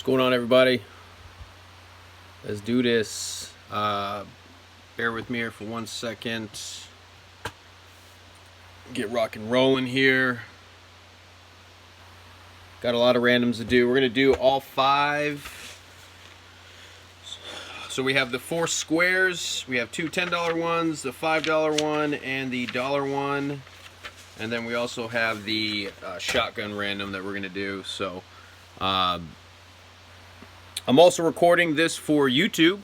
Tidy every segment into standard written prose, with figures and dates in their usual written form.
going on, everybody? Let's do this. Bear with me here for 1 second. Get rock and rolling here. Got a lot of randoms to do. We're going to do all 5. So we have the 4 squares. We have 2 $10 ones, the $5 one, and the $1 one. And then we also have the shotgun random that we're going to do. So I'm also recording this for YouTube.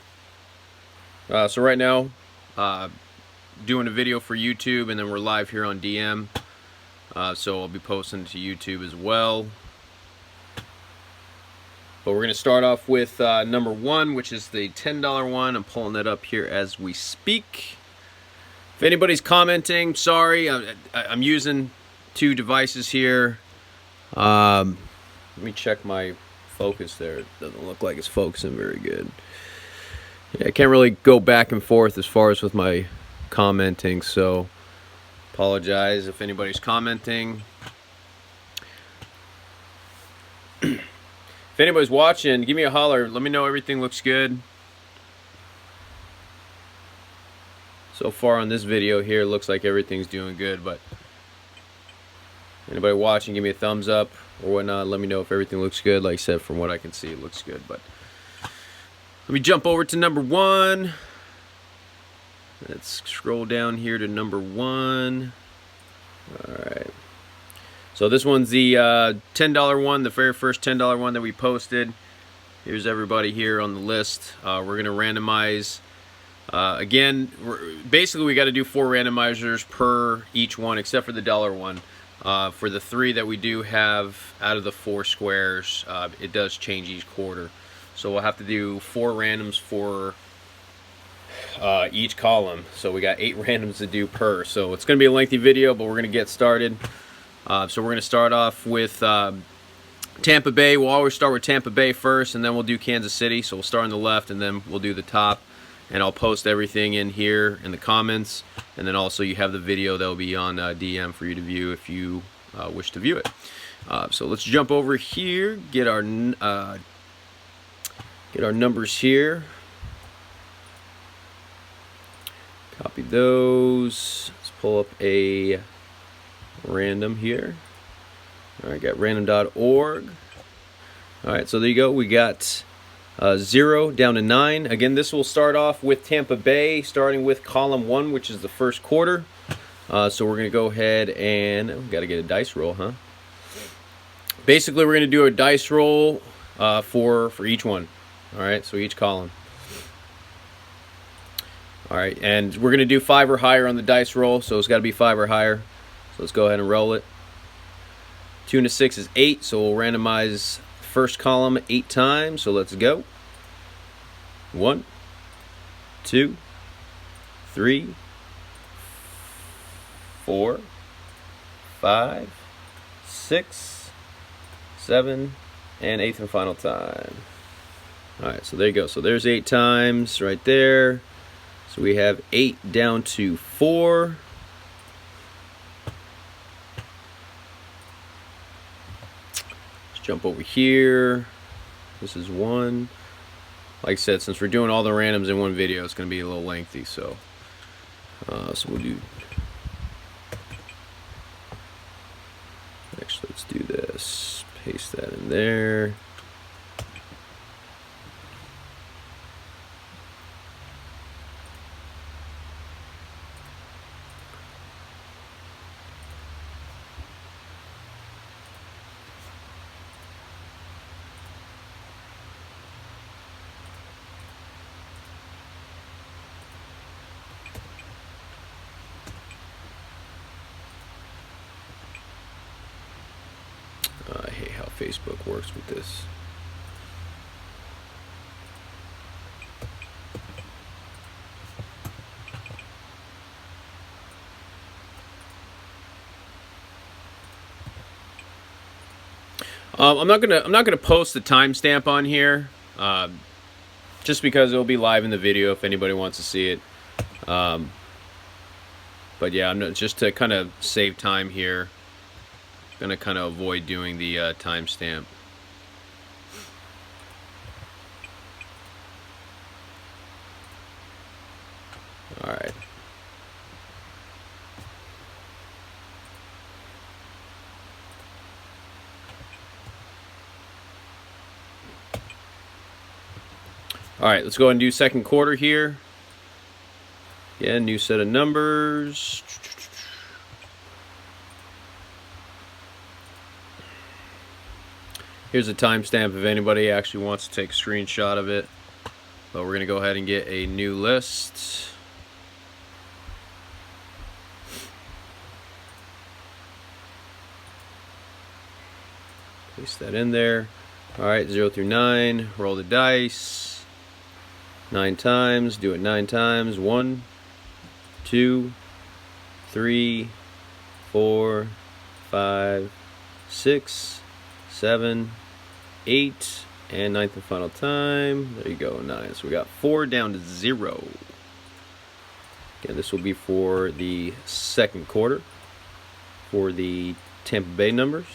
So right now, doing a video for YouTube, and then we're live here on DM. So I'll be posting to YouTube as well. But we're going to start off with number 1, which is the $10 one. I'm pulling that up here as we speak. If anybody's commenting, sorry, I'm using 2 devices here. Let me check my focus there. It doesn't look like it's focusing very good. Yeah, I can't really go back and forth as far as with my commenting, so apologize if anybody's commenting. If anybody's watching, give me a holler. Let me know everything looks good. So far on this video here, looks like everything's doing good, but anybody watching, give me a thumbs up or whatnot. Let me know if everything looks good. Like I said, from what I can see, it looks good. But let me jump over to number 1. Let's scroll down here to number 1. All right. So this one's the $10 one, the very first $10 one that we posted. Here's everybody here on the list. We're going to randomize. Again, basically we got to do 4 randomizers per each one, except for the $1 one. For the 3 that we do have out of the 4 squares, it does change each quarter. So we'll have to do 4 randoms for each column. So we got 8 randoms to do per. So it's going to be a lengthy video, but we're going to get started. So we're going to start off with Tampa Bay. We'll always start with Tampa Bay first, and then we'll do Kansas City. So we'll start on the left, and then we'll do the top. And I'll post everything in here in the comments. And then also you have the video that will be on DM for you to view if you wish to view it. So let's jump over here, get our numbers here. Copy those. Let's pull up a random here. All right, got random.org. All right, so there you go. We got 0 down to 9. Again, this will start off with Tampa Bay, starting with column 1, which is the first quarter. So we're going to go ahead and we got to get a dice roll, huh? Basically, we're going to do a dice roll for each one. All right, so each column. All right, and we're going to do 5 or higher on the dice roll, so it's got to be 5 or higher. So let's go ahead and roll it. 2 and a 6 is 8, so we'll randomize first column 8 times. So let's go. 1, 2, 3, 4, 5, 6, 7, and 8th and final time. Alright, so there you go. So there's 8 times right there. So we have 8 down to 4. Let's jump over here. This is 1. Like I said, since we're doing all the randoms in one video, it's going to be a little lengthy. So we'll do. Actually, let's do this. Paste that in there. I hate how Facebook works with this. I'm not gonna post the timestamp on here, just because it'll be live in the video if anybody wants to see it. But yeah, I'm not, just to kind of save time here. Gonna kind of avoid doing the timestamp. right. All right, let's go ahead and do second quarter here. Again, new set of numbers. Here's a timestamp if anybody actually wants to take a screenshot of it. But we're going to go ahead and get a new list. Paste that in there. All right, 0 through 9. Roll the dice. 9 times. Do it 9 times. 1, 2, 3, 4, 5, 6, 7, 8, and 9th and final time. There you go, 9. So we got 4 down to 0. Again, this will be for the second quarter for the Tampa Bay numbers.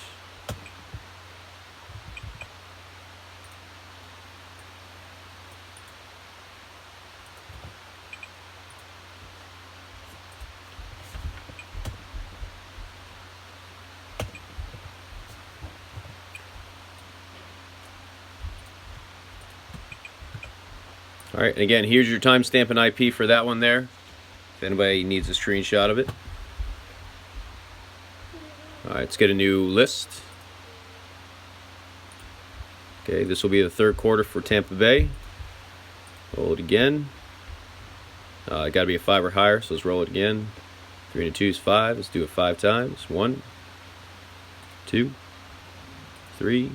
All right, and again, here's your timestamp and IP for that one there, if anybody needs a screenshot of it. All right, let's get a new list. Okay, this will be the third quarter for Tampa Bay. Roll it again. Got to be a 5 or higher, so let's roll it again. 3 and a 2 is 5. Let's do it 5 times. 1, 2, 3,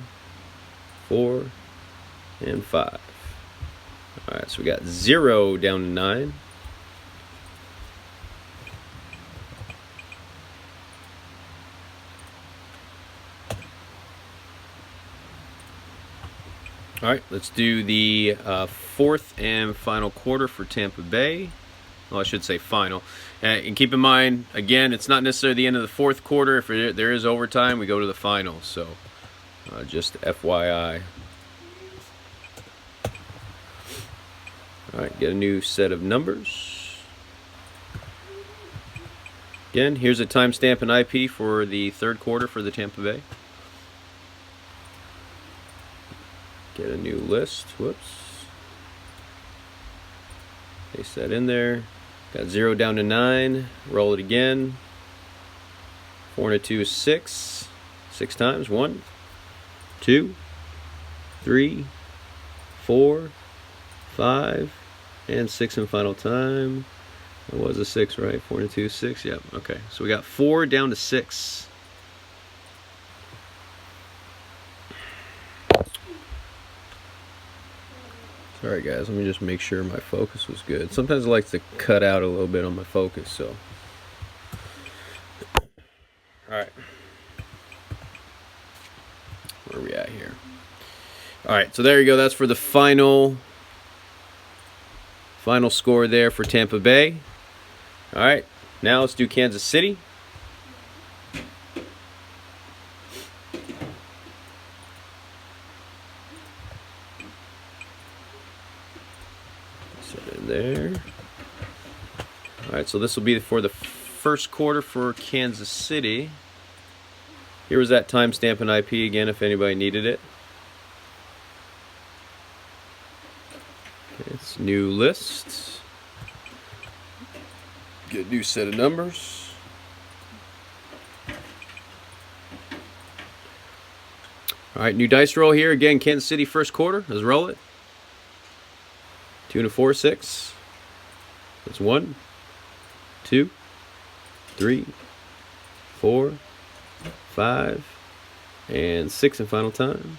4, and 5. All right, so we got 0 down to 9. All right, let's do the fourth and final quarter for Tampa Bay. Well, I should say final. And keep in mind, again, it's not necessarily the end of the fourth quarter. If there is overtime, we go to the final. So just FYI. All right, get a new set of numbers. Again, here's a timestamp and IP for the third quarter for the Tampa Bay. Get a new list. Whoops. Paste that in there. Got 0 down to 9. Roll it again. 4 and a 2 is 6. 6 times. 1, 2, 3, 4, 5, and 6 and final time. It was a 6, right? 4 and a 2 is 6. Yep. Okay. So we got 4 down to 6. Sorry guys, let me just make sure my focus was good. Sometimes I like to cut out a little bit on my focus, so. Alright. Where are we at here? Alright, so there you go. That's for the final score there for Tampa Bay. Alright, now let's do Kansas City. There. Alright, so this will be for the first quarter for Kansas City. Here was that timestamp and IP again if anybody needed it. Okay, it's new list. Get a new set of numbers. Alright, new dice roll here. Again, Kansas City first quarter. Let's roll it. 2 and a 4, 6. That's 1, 2, 3, 4, 5, and 6 and final time.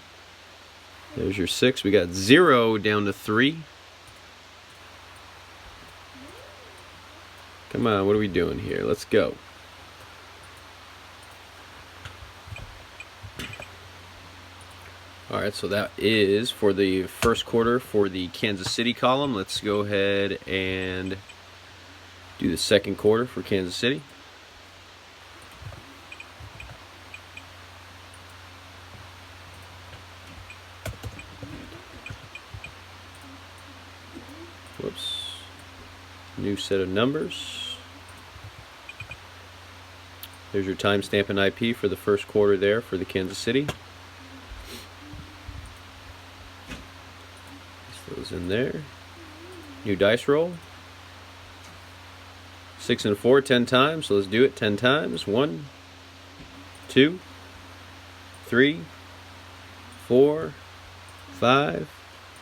There's your 6. We got 0 down to 3. Come on, what are we doing here? Let's go. Alright, so that is for the first quarter for the Kansas City column. Let's go ahead and do the second quarter for Kansas City. Whoops. New set of numbers. There's your timestamp and IP for the first quarter there for the Kansas City. Place those in there. New dice roll. 6 and 4, 10 times. So let's do it 10 times. 1, 2, 3, 4, 5,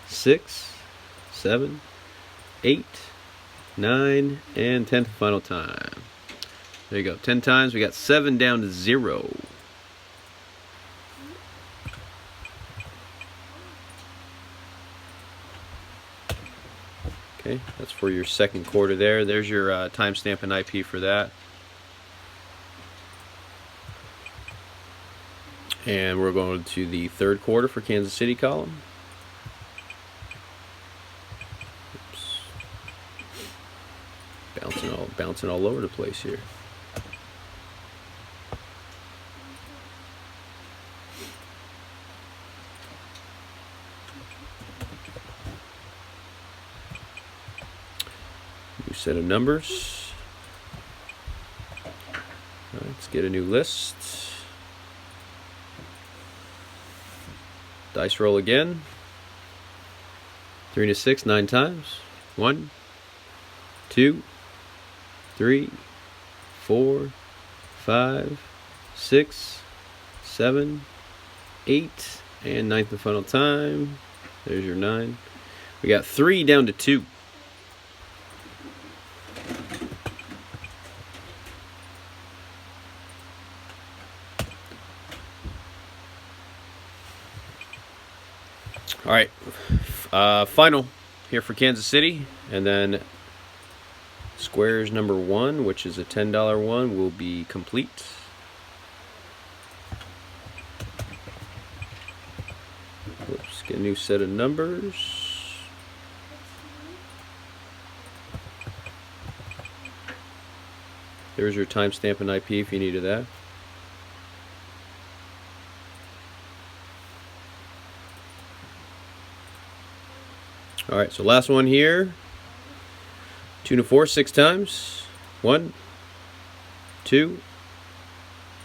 6, 7, 8, 9, and 10th final time. There you go. 10 times. We got 7 down to 0. Okay, that's for your second quarter there. There's your timestamp and IP for that. And we're going to the third quarter for Kansas City column. Oops. Bouncing all over the place here. New set of numbers. All right, let's get a new list. Dice roll again. 3 and 6, 9 times. 1, 2, 3, 4, 5, 6, 7, 8, and 9th and final time. There's your 9. We got 3 down to 2. All right, final here for Kansas City, and then squares number 1, which is a $10 one, will be complete. Let's get a new set of numbers. There's your timestamp and IP if you needed that. All right, so last one here. 2 and 4, 6 times. 1, 2,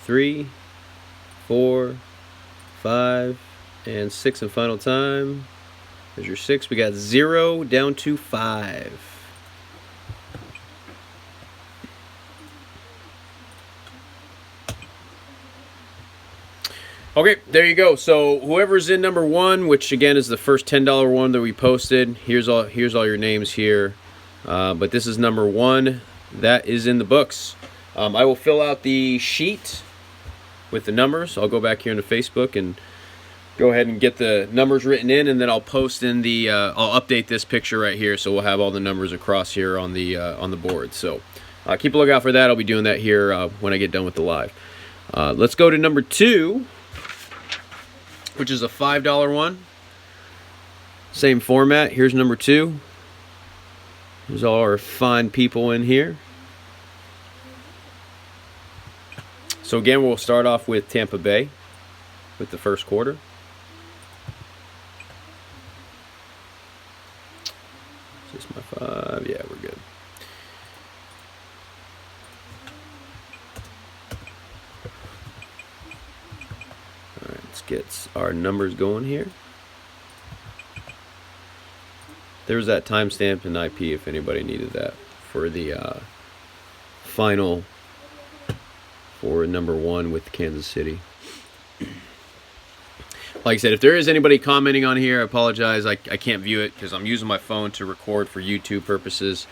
3, 4, 5, and 6 and final time. There's your 6. We got 0 down to 5. Okay, there you go. So whoever's in number 1, which again is the first $10 one that we posted, here's all your names here. But this is number 1. That is in the books. I will fill out the sheet with the numbers. I'll go back here into Facebook and go ahead and get the numbers written in, and then I'll post in the. I'll update this picture right here, so we'll have all the numbers across here on the board. So keep a lookout for that. I'll be doing that here when I get done with the live. Let's go to number 2. Which is a $5 one. Same format. Here's number 2. There's all our fine people in here. So again, we'll start off with Tampa Bay with the first quarter. Is this my 5? Yeah, we're good. Gets our numbers going here. There's that timestamp and IP if anybody needed that for the final for number 1 with Kansas City. Like I said, if there is anybody commenting on here, I apologize. I can't view it because I'm using my phone to record for YouTube purposes,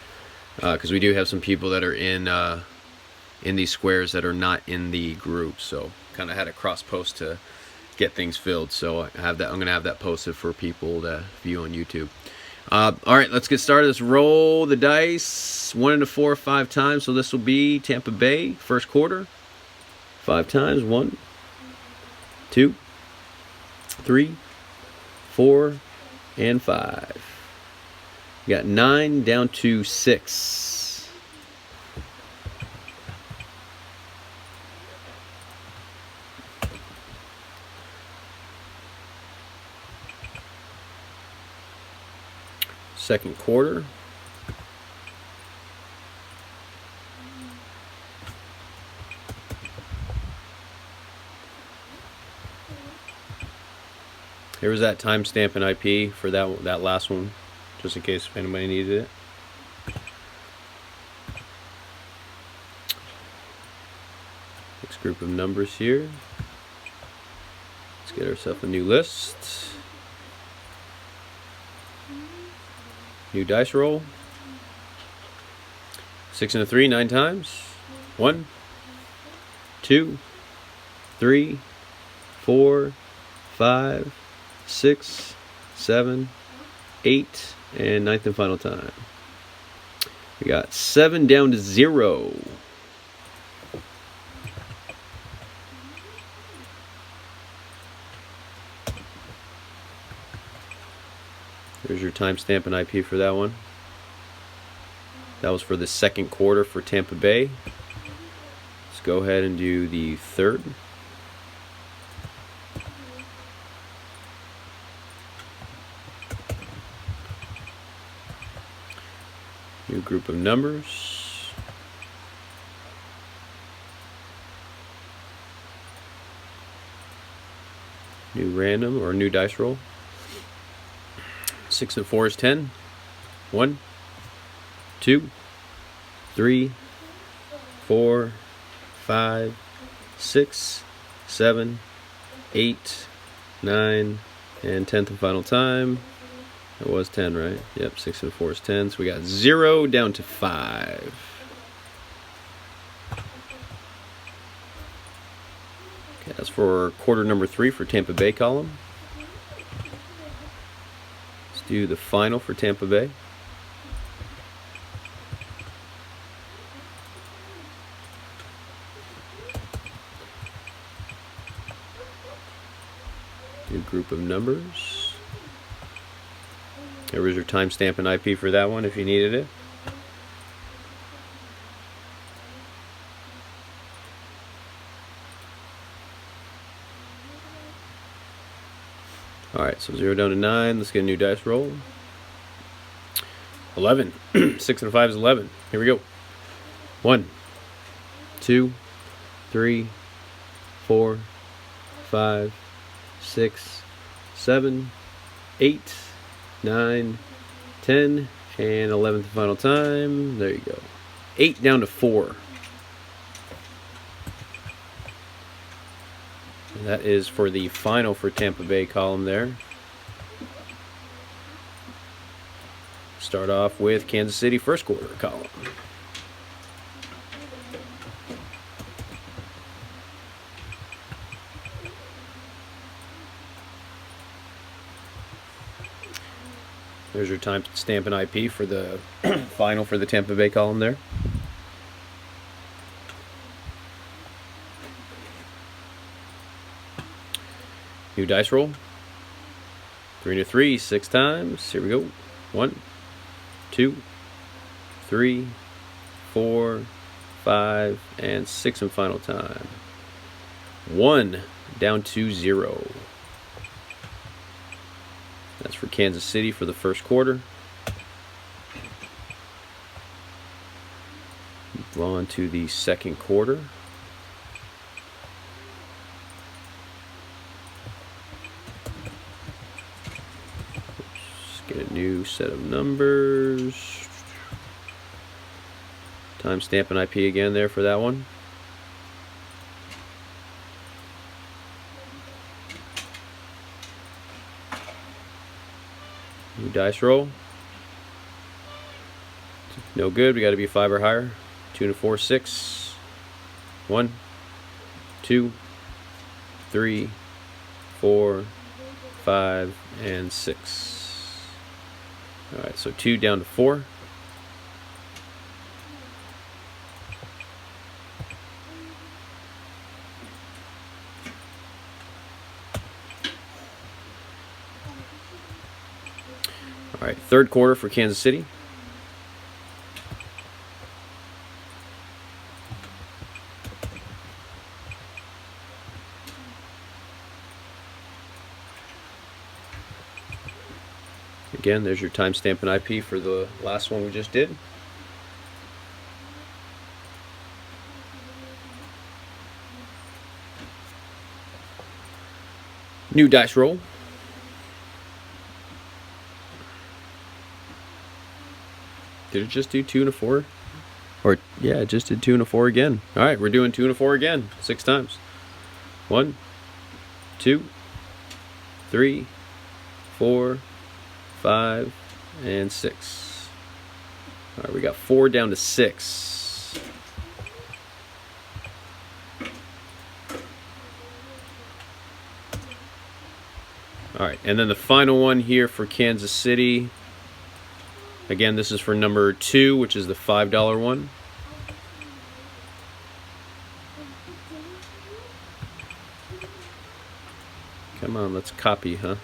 because we do have some people that are in these squares that are not in the group, so kind of had a cross post to get things filled. So I have that. I'm gonna have that posted for people to view on YouTube. All right, let's get started. Let's roll the dice. 1 into 4, 5 times. So this will be Tampa Bay first quarter. 5 times. 1, 2, 3, 4, and 5. You got 9 down to 6. Second quarter. Here was that timestamp and IP for that last one, just in case if anybody needed it. Next group of numbers here. Let's get ourselves a new list. New dice roll. 6 and a 3, 9 times. 1, 2, 3, 4, 5, 6, 7, 8, and 9th and final time. We got 7 down to 0. There's your timestamp and IP for that one. That was for the second quarter for Tampa Bay. Let's go ahead and do the third. New group of numbers. New random or new dice roll. 6 and 4 is 10. 1, 2, 3, 4, 5, 6, 7, 8, 9, and 10th and final time. It was 10, right? Yep, 6 and 4 is 10. So we got 0 down to 5. Okay, that's for quarter number 3 for Tampa Bay column. Let's do the final for Tampa Bay. New group of numbers. There was your timestamp and IP for that one if you needed it. Alright, so 0 down to 9. Let's get a new dice roll. 11. 6 and 5 is 11. Here we go. 1, 2, 3, 4, 5, 6, 7, 8, 9, 10, and 11th final time. There you go. 8 down to 4. And that is for the final for Tampa Bay column there. Start off with Kansas City first quarter column. There's your timestamp and IP for the final for the Tampa Bay column there. New dice roll. 3 to 3, 6 times. Here we go. 1, 2, 3, 4, 5, and 6 and final time. 1 down to 0. That's for Kansas City for the first quarter. Move on to the second quarter. Let's get a new set of numbers. Timestamp and IP again there for that one. New dice roll. No good. We got to be 5 or higher. 2 and 4, 6. 1, 2, 3, 4, 5, and 6. All right, so 2 down to 4. All right, third quarter for Kansas City. Again, there's your timestamp and IP for the last one we just did. New dice roll. Did it just do 2 and a 4? Or, yeah, it just did 2 and a 4 again. All right, we're doing 2 and a 4 again, 6 times. 1, 2, 3, 4, 5, and 6. All right, we got 4 down to 6. All right, and then the final one here for Kansas City. Again, this is for number 2, which is the $5 one. Come on, let's copy, huh?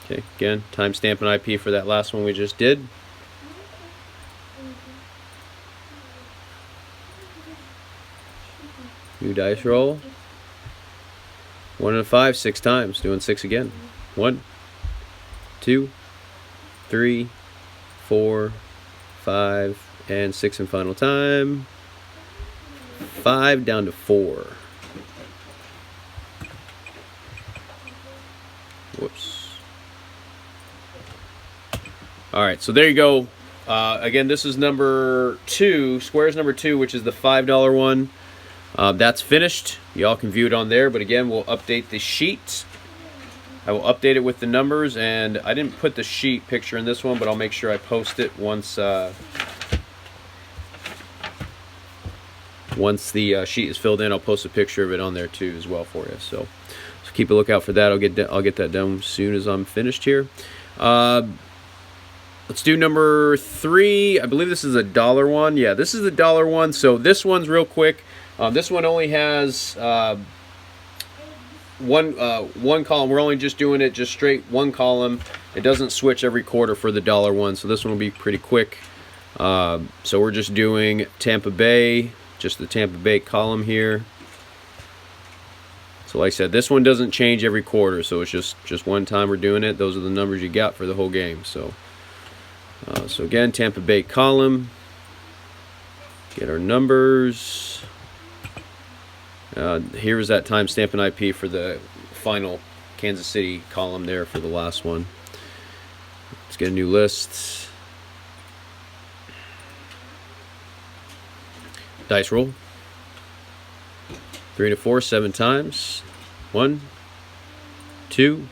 Okay, again, timestamp and IP for that last one we just did. New dice roll. 1 and a 5, 6 times. Doing 6 again. 1, 2, 3, 4, 5, and 6 and final time. 5 down to 4. Whoops. Alright, so there you go. Again, this is number 2, squares number 2, which is the $5 one. That's finished. Y'all can view it on there, but again, we'll update the sheet. I will update it with the numbers, and I didn't put the sheet picture in this one, but I'll make sure I post it once the sheet is filled in. I'll post a picture of it on there too as well for you. So keep a lookout for that. I'll get that done as soon as I'm finished here. Let's do number 3. I believe this is a $1 one. Yeah, this is the $1 one. So this one's real quick. This one only has one column. We're only just doing it just straight one column. It doesn't switch every quarter for the $1 one, so this one will be pretty quick. So we're just doing Tampa Bay, just the Tampa Bay column here. So like I said, this one doesn't change every quarter, so it's just one time we're doing it. Those are the numbers you got for the whole game. So so again, Tampa Bay column. Get our numbers. Here is that timestamp and IP for the final Kansas City column there for the last one. Let's get a new list. Dice roll. 3 and a 4, 7 times. 1, 2,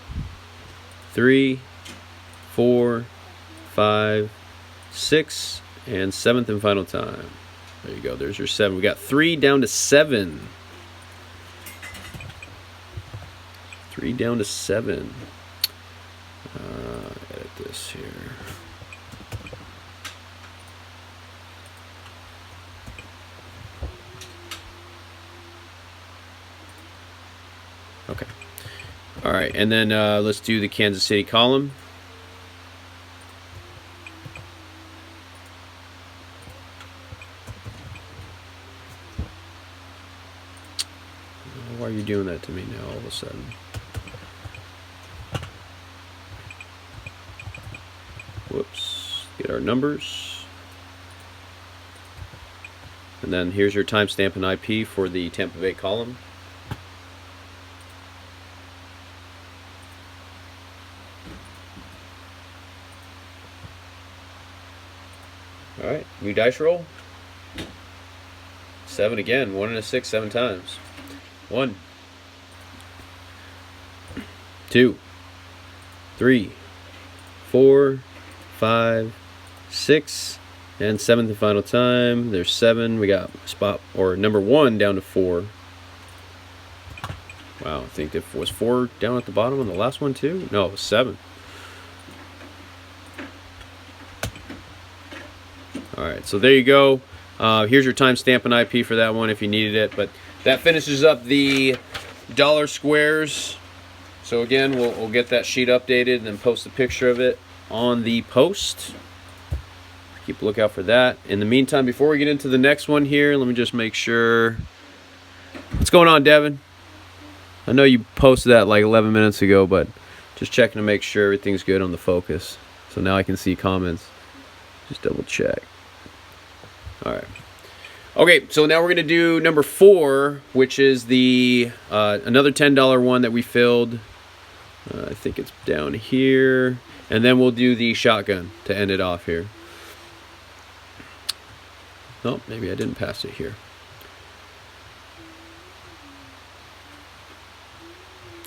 3, 4, 5, 6, and 7th and final time. There you go. There's your 7. We got 3 down to 7. 3 down to 7. Edit this here. Okay. All right, and then let's do the Kansas City column. Why are you doing that to me now all of a sudden? Whoops. Get our numbers. And then here's your timestamp and IP for the Tampa Bay column. Alright, new dice roll. 7 again. 1 and a 6, 7 times. 1, 2, 3, 4, 5, 6, and 7th and final time. There's 7. We got spot or number 1 down to 4. Wow, I think it was 4 down at the bottom on the last one too. No, it was 7. All right, so there you go. Here's your timestamp and IP for that one if you needed it. But that finishes up the dollar squares. So again, we'll get that sheet updated and then post a picture of it on the post. Keep a lookout for that. In the meantime, before we get into the next one here, let me just make sure. What's going on, Devin? I know you posted that like 11 minutes ago, but just checking to make sure everything's good on the focus. So now I can see comments. Just double check. All right. Okay, so now we're gonna do number 4, which is the another $10 one that we filled. I think it's down here, and then we'll do the shotgun to end it off here. Oh, maybe I didn't pass it here.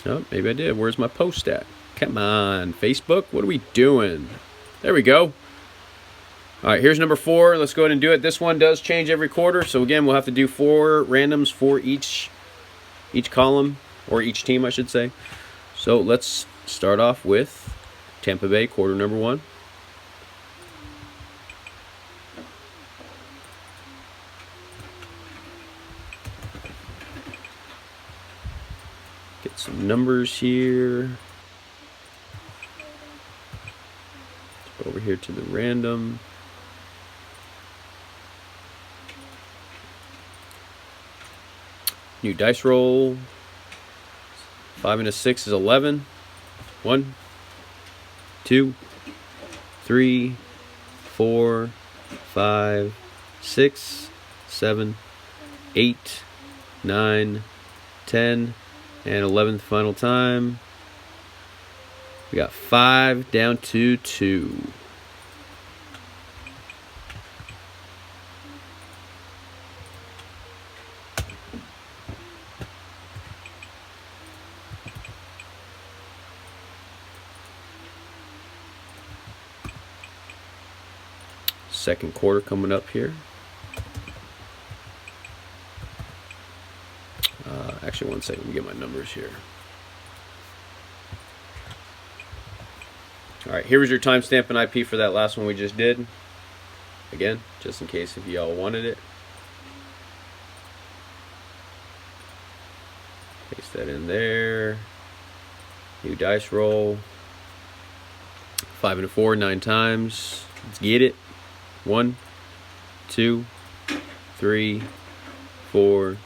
Oh, maybe I did. Where's my post at? Come on, Facebook. What are we doing? There we go. All right, here's number 4. Let's go ahead and do it. This one does change every quarter. So again, we'll have to do 4 randoms for each column, or each team, I should say. So let's start off with Tampa Bay, quarter number 1. Get some numbers here. Let's go over here to the random. New dice roll. 5 and a 6 is 11. 1, 2, 3, 4, 5, 6, 7, 8, 9, 10, and 11th final time. We got 5 down to 2. Second quarter coming up here. Actually, 1 second, let me get my numbers here. Alright, here was your timestamp and IP for that last one we just did. Again, just in case if y'all wanted it. Paste that in there. New dice roll. 5 and a 4, 9 times. Let's get it. 1, 2, 3, 4,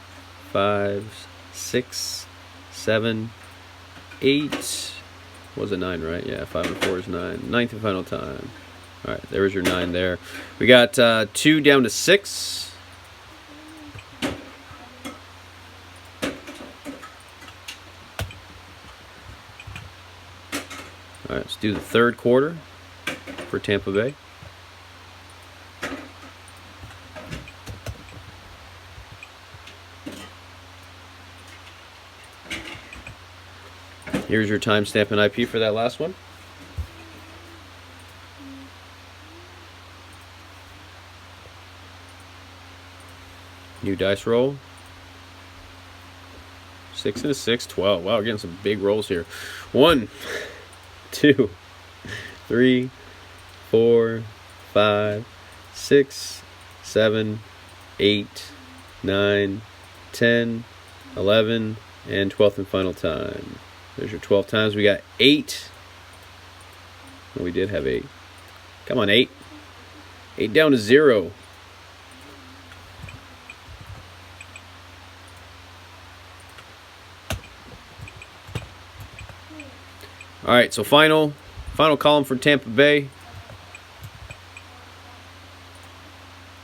5, 6, 7, 8. Was it 9, right? Yeah, 5 and 4 is 9. 9th and final time. All right, there was your 9 there. We got 2 down to 6. All right, let's do the third quarter for Tampa Bay. Here's your timestamp and IP for that last one. New dice roll. 6 and a 6, 12. Wow, we're getting some big rolls here. 1, 2, 3, 4, 5, 6, 7, 8, 9, 10, 11, and 12th and final time. There's your 12 times. We got 8. Oh, we did have 8. Come on, 8. 8 down to 0. All right, so final column for Tampa Bay.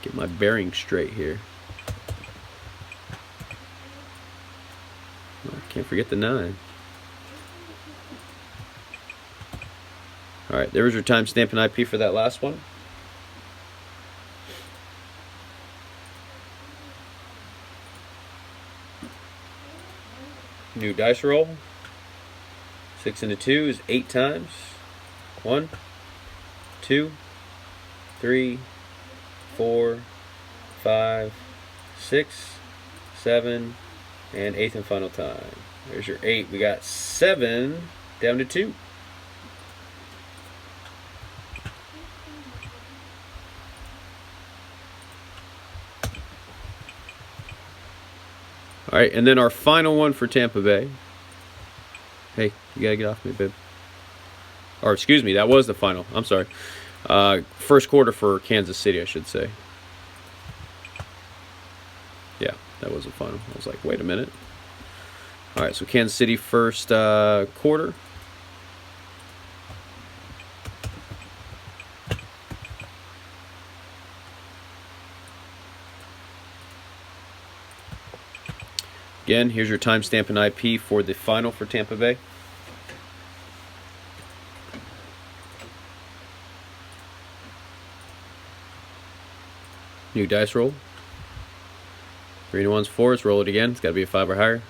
Get my bearings straight here. Oh, can't forget the 9. All right, there was your timestamp and IP for that last one. New dice roll. 6 and a 2 is 8 times. 1, 2, 3, 4, 5, 6, 7, and 8th and final time. There's your 8. We got 7 down to 2. All right, and then our final one for Tampa Bay. Hey, you gotta get off me, babe. Or excuse me, that was the final. I'm sorry. First quarter for Kansas City, I should say. Yeah, that was the final. I was like, wait a minute. All right, so Kansas City first quarter. Again, here's your timestamp and IP for the final for Tampa Bay. New dice roll. 3 to 1's 4s. Roll it again. It's got to be a 5 or higher.